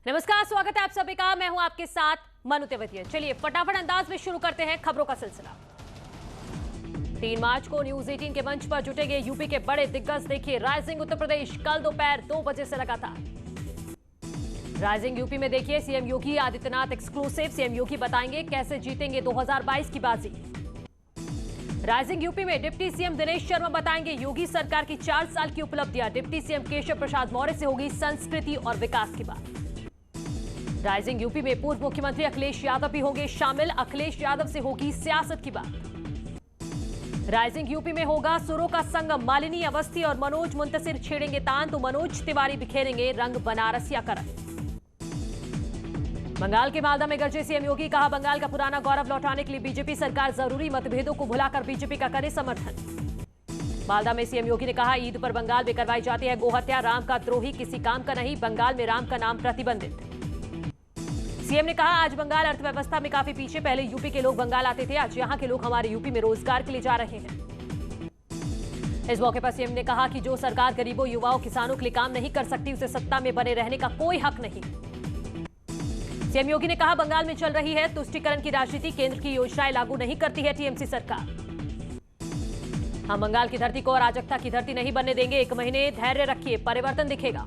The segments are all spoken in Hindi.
नमस्कार, स्वागत है आप सभी का। मैं हूं आपके साथ मनु तेवतिया। चलिए फटाफट अंदाज में शुरू करते हैं खबरों का सिलसिला। 3 मार्च को न्यूज 18 के मंच पर जुटेंगे यूपी के बड़े दिग्गज। देखिए राइजिंग उत्तर प्रदेश कल दोपहर 2 बजे से लगातार। राइजिंग यूपी में देखिए CM Yogi Adityanath exclusive. CM योगी बताएंगे कैसे जीतेंगे 2022 की बाजी। राइजिंग यूपी में डिप्टी सीएम दिनेश शर्मा बताएंगे योगी सरकार की 4 साल की उपलब्धियां। डिप्टी सीएम केशव प्रसाद मौर्य से होगी संस्कृति और विकास की बात। राइजिंग यूपी में पूर्व मुख्यमंत्री अखिलेश यादव भी होंगे शामिल। अखिलेश यादव से होगी सियासत की बात। राइजिंग यूपी में होगा सुरों का संगम। मालिनी अवस्थी और मनोज मुंतसिर छेड़ेंगे तान तो मनोज तिवारी बिखेरेंगे रंग बनारसियाकरण। बंगाल के मालदा में गरजे सीएम योगी। कहा बंगाल का पुराना गौरव लौटाने के लिए बीजेपी सरकार जरूरी मतभेदों को भुलाकर बीजेपी का करे समर्थन। मालदा में सीएम योगी ने कहा ईद पर बंगाल में करवाई जाती है गोहत्या। राम का द्रोही किसी काम का नहीं। बंगाल में राम का नाम प्रतिबंधित। सीएम ने कहा आज बंगाल अर्थव्यवस्था में काफी पीछे। पहले यूपी के लोग बंगाल आते थे, आज यहां के लोग हमारे यूपी में रोजगार के लिए जा रहे हैं। इस मौके पर सीएम ने कहा कि जो सरकार गरीबों, युवाओं, किसानों के लिए काम नहीं कर सकती उसे सत्ता में बने रहने का कोई हक नहीं। सीएम योगी ने कहा बंगाल में चल रही है तुष्टीकरण की राजनीति। केंद्र की योजनाएं लागू नहीं करती है टीएमसी सरकार। हम बंगाल की धरती को अराजकता की धरती नहीं बनने देंगे। 1 महीने धैर्य रखिए, परिवर्तन दिखेगा।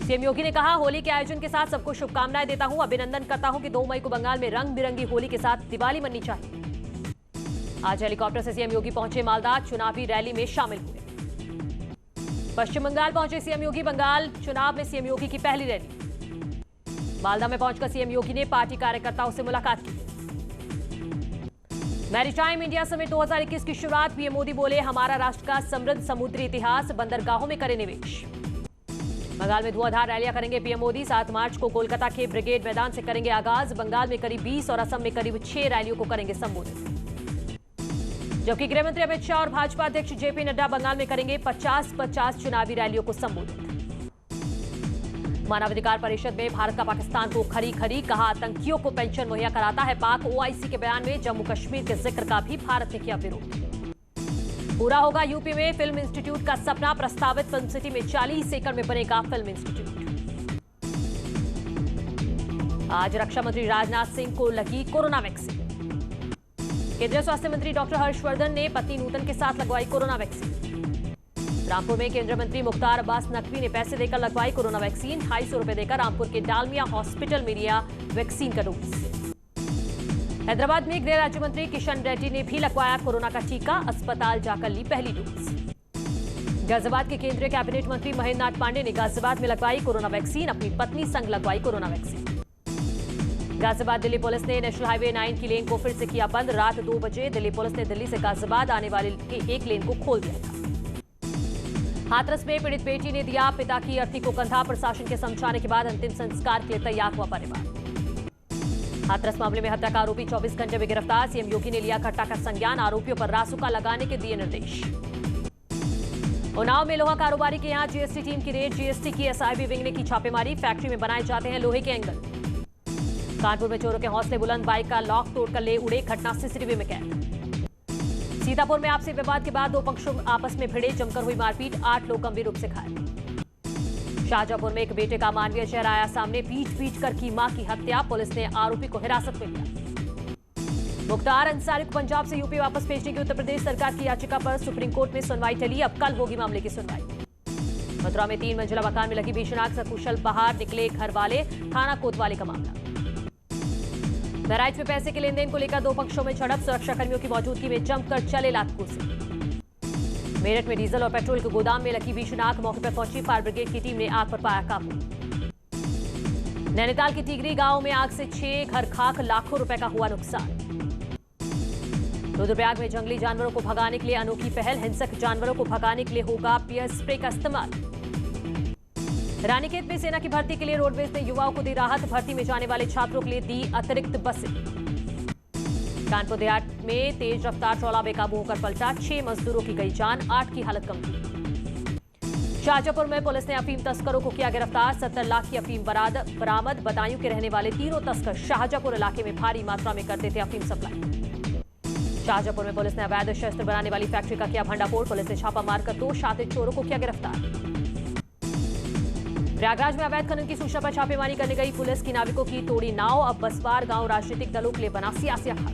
सीएम योगी ने कहा होली के आयोजन के साथ सबको शुभकामनाएं देता हूं। अभिनंदन करता हूं कि 2 मई को बंगाल में रंग बिरंगी होली के साथ दिवाली मननी चाहिए। आज हेलीकॉप्टर से सीएम योगी पहुंचे मालदा। चुनावी रैली में शामिल हुए। पश्चिम बंगाल पहुंचे सीएम योगी। बंगाल चुनाव में सीएम योगी की पहली रैली। मालदा में पहुंचकर सीएम योगी ने पार्टी कार्यकर्ताओं से मुलाकात की। मैरीटाइम इंडिया समिट 2021 की शुरुआत। पीएम मोदी बोले हमारा राष्ट्र का समृद्ध समुद्री इतिहास। बंदरगाहों में करे निवेश। बंगाल में धुआंधार रैलियां करेंगे पीएम मोदी। 7 मार्च को कोलकाता के ब्रिगेड मैदान से करेंगे आगाज। बंगाल में करीब 20 और असम में करीब 6 रैलियों को करेंगे संबोधित। जबकि गृहमंत्री अमित शाह और भाजपा अध्यक्ष जेपी नड्डा बंगाल में करेंगे 50-50 चुनावी रैलियों को संबोधित। मानवाधिकार परिषद में भारत का पाकिस्तान को खरी कहा आतंकियों को पेंशन मुहैया कराता है पाक। ओआईसी के बयान में जम्मू कश्मीर के जिक्र का भी भारत ने किया विरोध। पूरा होगा यूपी में फिल्म इंस्टीट्यूट का सपना। प्रस्तावित फिल्म सिटी में 40 एकड़ में बनेगा फिल्म इंस्टीट्यूट। आज रक्षा मंत्री राजनाथ सिंह को लगी कोरोना वैक्सीन। केंद्रीय स्वास्थ्य मंत्री डॉक्टर हर्षवर्धन ने पत्नी नूतन के साथ लगवाई कोरोना वैक्सीन। रामपुर में केंद्रीय मंत्री मुख्तार अब्बास नकवी ने पैसे देकर लगवाई कोरोना वैक्सीन। 250 रुपए देकर रामपुर के डालमिया हॉस्पिटल में लिया वैक्सीन का डोज। हैदराबाद में गृह राज्य मंत्री किशन रेड्डी ने भी लगवाया कोरोना का टीका। अस्पताल जाकर ली पहली डोज। गाजियाबाद के केंद्रीय कैबिनेट मंत्री महेंद्र नाथ पांडे ने गाजियाबाद में लगवाई कोरोना वैक्सीन। अपनी पत्नी संग लगवाई corona vaccine. Ghaziabad Delhi police ने नेशनल हाईवे 9 की लेन को फिर से किया बंद। रात 2 बजे दिल्ली पुलिस ने दिल्ली से गाजियाबाद आने वाले एक लेन को खोल दिया था। हाथरस में पीड़ित बेटी ने दिया पिता की अर्थी को कंधा। प्रशासन के समझाने के बाद अंतिम संस्कार के लिए तैयार हुआ परिवार। हाथरस मामले में हत्या का आरोपी 24 घंटे में गिरफ्तार। सीएम योगी ने लिया घटना का संज्ञान। आरोपियों पर रासुका लगाने के दिए निर्देश। उन्नाव में लोहा कारोबारी के यहां जीएसटी टीम की रेड। जीएसटी की एसआईबी विंग ने की छापेमारी। फैक्ट्री में बनाए जाते हैं लोहे के एंगल। कानपुर में चोरों के हौसले बुलंद। बाइक का लॉक तोड़कर ले उड़े। घटना सीसीटीवी में कैद। सीतापुर में आपसी विवाद के बाद 2 पक्षों आपस में भिड़े। जमकर हुई मारपीट। 8 लोग गंभीर रूप से घायल। शाहजहांपुर में एक बेटे का मानवीय चेहरा आया सामने। पीट कर की मां की हत्या। पुलिस ने आरोपी को हिरासत में लिया। मुख्तार अंसारी को पंजाब से यूपी वापस भेजने की उत्तर प्रदेश सरकार की याचिका पर सुप्रीम कोर्ट में सुनवाई टली। अब कल होगी मामले की सुनवाई। मथुरा में 3 मंजिला मकान में लगी भीषण आग। सकुशल बाहर निकले घर वाले। थाना कोतवाली का मामला। बहराइच में पैसे के लेन देन को लेकर 2 पक्षों में झड़प। सुरक्षाकर्मियों की मौजूदगी में जमकर चले लात-घूंसी। मेरठ में डीजल और पेट्रोल के गोदाम में लगी भीषण आग। मौके पर पहुंची फायर ब्रिगेड की टीम ने आग पर पाया काबू। नैनीताल की टिगरी गांव में आग से 6 घर खाक। लाखों रुपए का हुआ नुकसान। रुद्रप्रयाग में जंगली जानवरों को भगाने के लिए अनोखी पहल। हिंसक जानवरों को भगाने के लिए होगा पियर स्प्रे का इस्तेमाल। रानीखेत में सेना की भर्ती के लिए रोडवेज ने युवाओं को दी राहत। भर्ती में जाने वाले छात्रों के लिए दी अतिरिक्त बसें। कानपुर देहात में तेज रफ्तार ट्रॉला बेकाबू होकर पलटा। 6 मजदूरों की गई जान। 8 की हालत गंभीर। शाहजहांपुर में पुलिस ने अफीम तस्करों को किया गिरफ्तार। 70 लाख की अफीम बरामद। बदायूं के रहने वाले तीनों तस्कर शाहजहांपुर इलाके में भारी मात्रा में करते थे अफीम सप्लाई। शाहजहांपुर में पुलिस ने अवैध शस्त्र बनाने वाली फैक्ट्री का किया भंडाफोड़। पुलिस ने छापा मारकर 2 शातिर चोरों को किया गिरफ्तार। प्रयागराज में अवैध खनन की सूचना पर छापेमारी करने गई पुलिस की नाविकों की तोड़ी नाव। अब बसवार गांव राजनीतिक दलों के लिए बना सियासी अखाड़ा।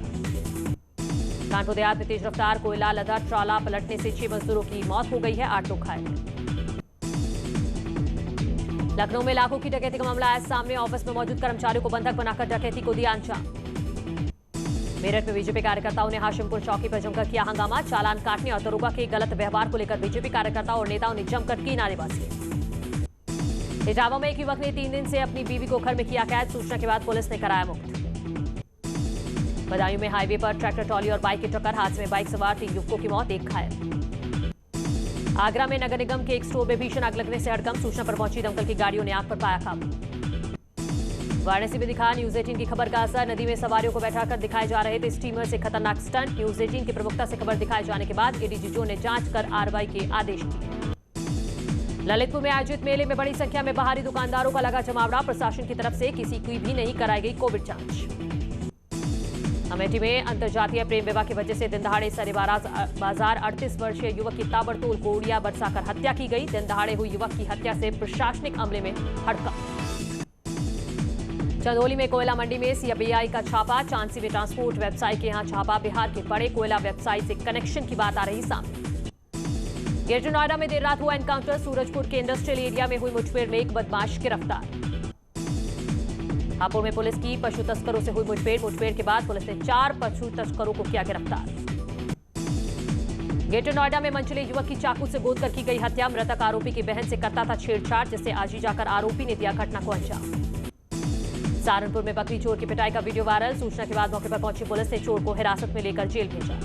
कानपुर देहात में तेज रफ्तार कोयला लदा ट्राला पलटने से 6 मजदूरों की मौत हो गई है, 8 लोग घायल। लखनऊ में लाखों की डकैती का मामला आया सामने। ऑफिस में मौजूद कर्मचारियों को बंधक बनाकर डकैती को दिया अंजाम। मेरठ में बीजेपी कार्यकर्ताओं ने हाशिमपुर चौकी पर जमकर किया हंगामा। चालान काटने और दरोगा के गलत व्यवहार को लेकर बीजेपी कार्यकर्ताओं और नेताओं ने जमकर की नारेबाजी। इटावा में एक युवक ने 3 दिन से अपनी बीवी को घर में किया कैद। सूचना के बाद पुलिस ने कराया मुक्त। बदायूं में हाईवे पर ट्रैक्टर ट्रॉली और बाइक की टक्कर। हादसे में बाइक सवार 3 युवकों की मौत, 1 घायल। आगरा में नगर निगम के एक स्टोर में भीषण आग लगने से हड़कंप। सूचना पर पहुंची दमकल की गाड़ियों ने आग पर पाया काबू। वाराणसी में दिखा न्यूज 18 की खबर का असर। नदी में सवारियों को बैठाकर दिखाए जा रहे थे स्टीमर से खतरनाक स्टंट। न्यूज 18 की प्रमुखता से खबर दिखाए जाने के बाद एडीजी जोन ने जांच कर कार्रवाई के आदेश दिए। ललितपुर में आयोजित मेले में बड़ी संख्या में बाहरी दुकानदारों का लगा जमावड़ा। प्रशासन की तरफ से किसी की भी नहीं कराई गई कोविड जांच। अमेठी में अंतर्जातीय प्रेम विवाह की वजह से दिन दहाड़े सरे बाजार 38 वर्षीय युवक की ताबड़तोड़ गोलियां बरसाकर हत्या की गई। दिन दहाड़े हुई युवक की हत्या से प्रशासनिक अमले में हड़कंप। चंदौली में कोयला मंडी में सीबीआई का छापा। चांसी में ट्रांसपोर्ट व्यवसायी के यहां छापा। बिहार के बड़े कोयला व्यवसायी से कनेक्शन की बात आ रही सामने। ग्रेटर नोएडा में देर रात हुआ एनकाउंटर। सूरजपुर के इंडस्ट्रियल एरिया में हुई मुठभेड़ में एक बदमाश गिरफ्तार। हापुड़ में पुलिस की पशु तस्करों से हुई मुठभेड़ के बाद पुलिस ने 4 पशु तस्करों को किया गिरफ्तार। ग्रेटर नोएडा में मंचले युवक की चाकू से गोद कर की गई हत्या। मृतक आरोपी की बहन से करता था छेड़छाड़, जिससे आज ही जाकर आरोपी ने दिया घटना को अंजाम। सहारनपुर में बकरी चोर की पिटाई का वीडियो वायरल। सूचना के बाद मौके पर पहुंची पुलिस ने चोर को हिरासत में लेकर जेल भेजा।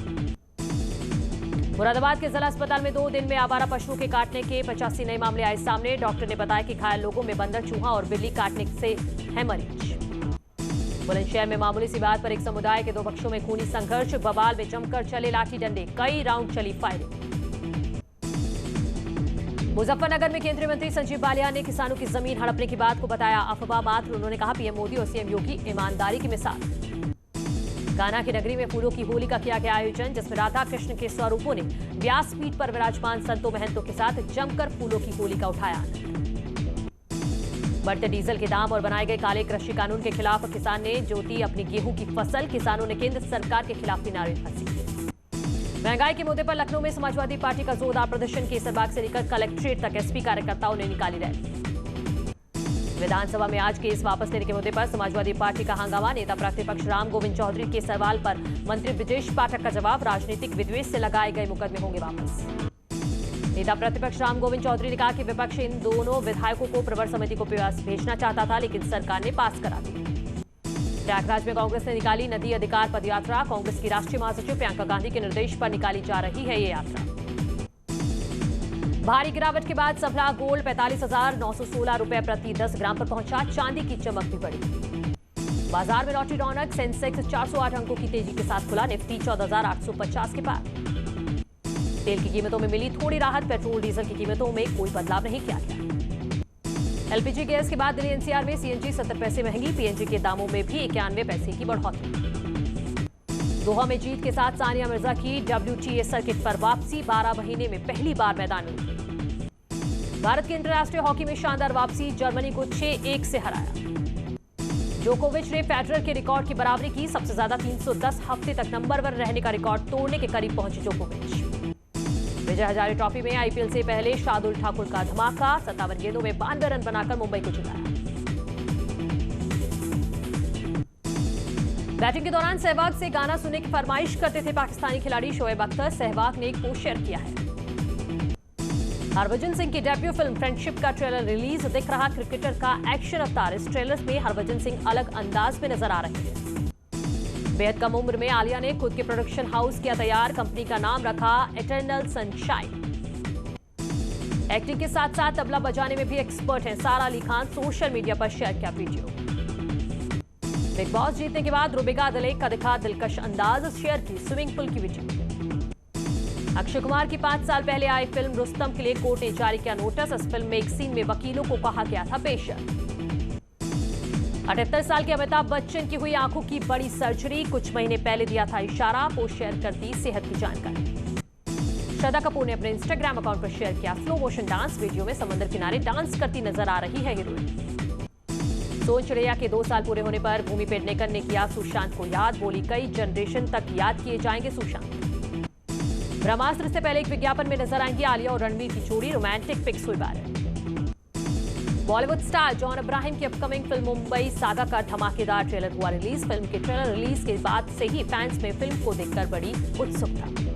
मुरादाबाद के जिला अस्पताल में 2 दिन में आवारा पशुओं के काटने के 85 नए मामले आए सामने। डॉक्टर ने बताया कि घायल लोगों में बंदर, चूहा और बिल्ली काटने से है मरीज। बुलंदशहर में मामूली सी बात पर एक समुदाय के 2 पक्षों में खूनी संघर्ष। बवाल में जमकर चले लाठी डंडे, कई राउंड चली फायरिंग। मुजफ्फरनगर में केंद्रीय मंत्री संजीव बालियान ने किसानों की जमीन हड़पने की बात को बताया अफवाह मात्र। उन्होंने कहा पीएम मोदी और सीएम योगी ईमानदारी की मिसाल। कान्हा की नगरी में फूलों की होली का किया गया आयोजन, जिसमें राधा कृष्ण के स्वरूपों ने व्यासपीठ पर विराजमान संतों महंतों के साथ जमकर फूलों की होली का उठाया। बढ़ते डीजल के दाम और बनाए गए काले कृषि कानून के खिलाफ किसान ने जोती अपनी गेहूं की फसल। किसानों ने केंद्र सरकार के खिलाफ भी नारेबाजी की। महंगाई के मुद्दे पर लखनऊ में समाजवादी पार्टी का जोरदार प्रदर्शन। केसरबाग से लेकर कलेक्ट्रेट तक एसपी कार्यकर्ताओं ने निकाली रैली। विधानसभा में आज केस वापस लेने के मुद्दे पर समाजवादी पार्टी का हंगामा। नेता प्रतिपक्ष राम गोविंद चौधरी के सवाल पर मंत्री ब्रजेश पाठक का जवाब। राजनीतिक विद्वेष से लगाए गए मुकदमे होंगे वापस। नेता प्रतिपक्ष राम गोविंद चौधरी ने कहा कि विपक्ष इन दोनों विधायकों को प्रवर समिति को भेजना चाहता था, लेकिन सरकार ने पास करा दी। प्रयागराज में कांग्रेस ने निकाली नदी अधिकार पदयात्रा। कांग्रेस की राष्ट्रीय महासचिव प्रियंका गांधी के निर्देश पर निकाली जा रही है ये यात्रा। भारी गिरावट के बाद सबला गोल्ड 45,916 रुपए प्रति 10 ग्राम पर पहुंचा। चांदी की चमक भी बढ़ी। बाजार में लौटी रौनक। सेंसेक्स 408 अंकों की तेजी के साथ खुला। निफ्टी 14,850 के पार। तेल की कीमतों में मिली थोड़ी राहत। पेट्रोल डीजल की कीमतों में कोई बदलाव नहीं किया गया। एलपीजी गैस के बाद दिल्ली एनसीआर में सीएनजी 70 पैसे महंगी। पीएनजी के दामों में भी 91 पैसे की बढ़ोतरी। दोहा में जीत के साथ सानिया मिर्जा की WTA सर्किट पर वापसी। 12 महीने में पहली बार मैदान में उतरी। भारत की अंतर्राष्ट्रीय हॉकी में शानदार वापसी। जर्मनी को 6-1 से हराया। जोकोविच ने फेडरर के रिकॉर्ड की बराबरी की। सबसे ज्यादा 310 हफ्ते तक नंबर 1 रहने का रिकॉर्ड तोड़ने के करीब पहुंचे जोकोविच। विजय हजारे ट्रॉफी में आईपीएल से पहले शार्दुल ठाकुर का धमाका। 57 गेंदों में 92 रन बनाकर मुंबई को जिताया। बैटिंग के दौरान सहवाग से गाना सुनने की फरमाइश करते थे पाकिस्तानी खिलाड़ी शोएब अख्तर। सहवाग ने एक पोस्ट शेयर किया है। हरभजन सिंह की डेब्यू फिल्म फ्रेंडशिप का ट्रेलर रिलीज। दिख रहा क्रिकेटर का एक्शन अवतार। इस ट्रेलर में हरभजन सिंह अलग अंदाज में नजर आ रहे हैं। बेहद कम उम्र में आलिया ने खुद के प्रोडक्शन हाउस किया तैयार। कंपनी का नाम रखा इटर्नल सनशाइन। एक्टिंग के साथ साथ तबला बजाने में भी एक्सपर्ट हैं सारा अली खान। सोशल मीडिया पर शेयर किया वीडियो। बिग बॉस जीतने के बाद रुबिका दिलेक का दिखा दिलकश अंदाज। शेयर की स्विमिंग पूल की वीडियो। अक्षय कुमार की 5 साल पहले आई फिल्म रुस्तम के लिए कोर्ट ने जारी किया नोटिस। इस फिल्म में एक सीन में वकीलों को कहा गया था पेशर। 78 साल के अमिताभ बच्चन की हुई आंखों की बड़ी सर्जरी। कुछ महीने पहले दिया था इशारा। पोस्ट शेयर कर दी सेहत की जानकारी। श्रद्धा कपूर ने अपने इंस्टाग्राम अकाउंट पर शेयर किया स्लो मोशन डांस। वीडियो में समुद्र किनारे डांस करती नजर आ रही है हीरोइन। सोन चिड़ैया के 2 साल पूरे होने पर भूमि पेडनेकर ने किया सुशांत को याद। बोली, कई जनरेशन तक याद किए जाएंगे सुशांत। ब्रह्मास्त्र से पहले एक विज्ञापन में नजर आएंगी आलिया और रणवीर की जोड़ी। रोमांटिक पिक्स हुई viral. Bollywood star John Abraham की अपकमिंग फिल्म मुंबई सागा का धमाकेदार ट्रेलर हुआ रिलीज। फिल्म के ट्रेलर रिलीज के बाद से ही फैंस में फिल्म को देखकर बड़ी उत्सुकता।